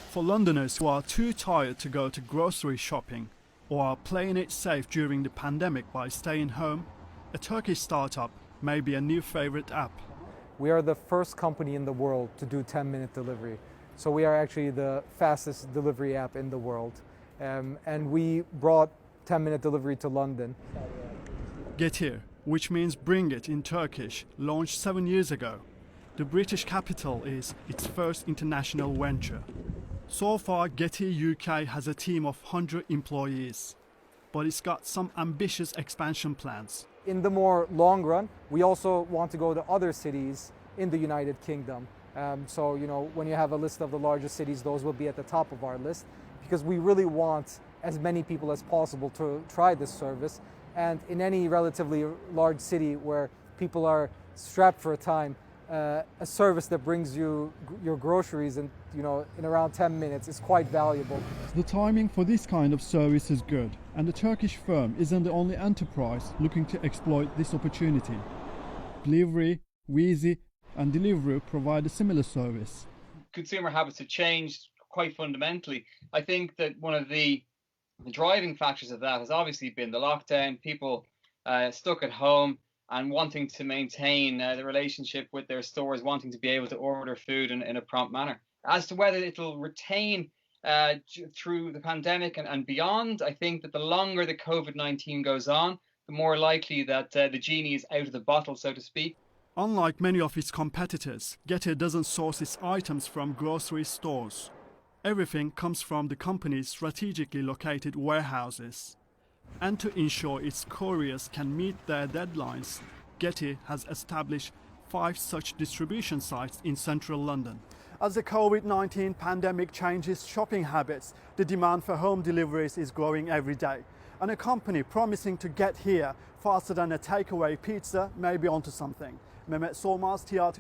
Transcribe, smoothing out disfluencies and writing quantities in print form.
For Londoners who are too tired to go to grocery shopping or are playing it safe during the pandemic by staying home, a Turkish startup may be a new favorite app. We are the first company in the world to do 10-minute delivery. So we are actually the fastest delivery app in the world. And we brought 10-minute delivery to London. Getir, which means bring it in Turkish, launched 7 years ago. The British capital is its first international venture. So far, Getir UK has a team of 100 employees, but it's got some ambitious expansion plans. In the more long run, we also want to go to other cities in the United Kingdom. So, when you have a list of the largest cities, those will be at the top of our list because we really want as many people as possible to try this service. And in any relatively large city where people are strapped for a time, a service that brings you your groceries in around 10 minutes is quite valuable. The timing for this kind of service is good, and the Turkish firm isn't the only enterprise looking to exploit this opportunity. Delivery, Wheezy, and Deliveroo provide a similar service. Consumer habits have changed quite fundamentally. I think that one of the driving factors of that has obviously been the lockdown, people stuck at home and wanting to maintain the relationship with their stores, wanting to be able to order food in a prompt manner. As to whether it'll retain through the pandemic and beyond, I think that the longer the COVID-19 goes on, the more likely that the genie is out of the bottle, so to speak. Unlike many of its competitors, Getir doesn't source its items from grocery stores. Everything comes from the company's strategically located warehouses. And to ensure its couriers can meet their deadlines, Getir has established 5 such distribution sites in central London. As the COVID-19 pandemic changes shopping habits, the demand for home deliveries is growing every day. And a company promising to get here faster than a takeaway pizza may be onto something. Mehmet Solmaz, TRT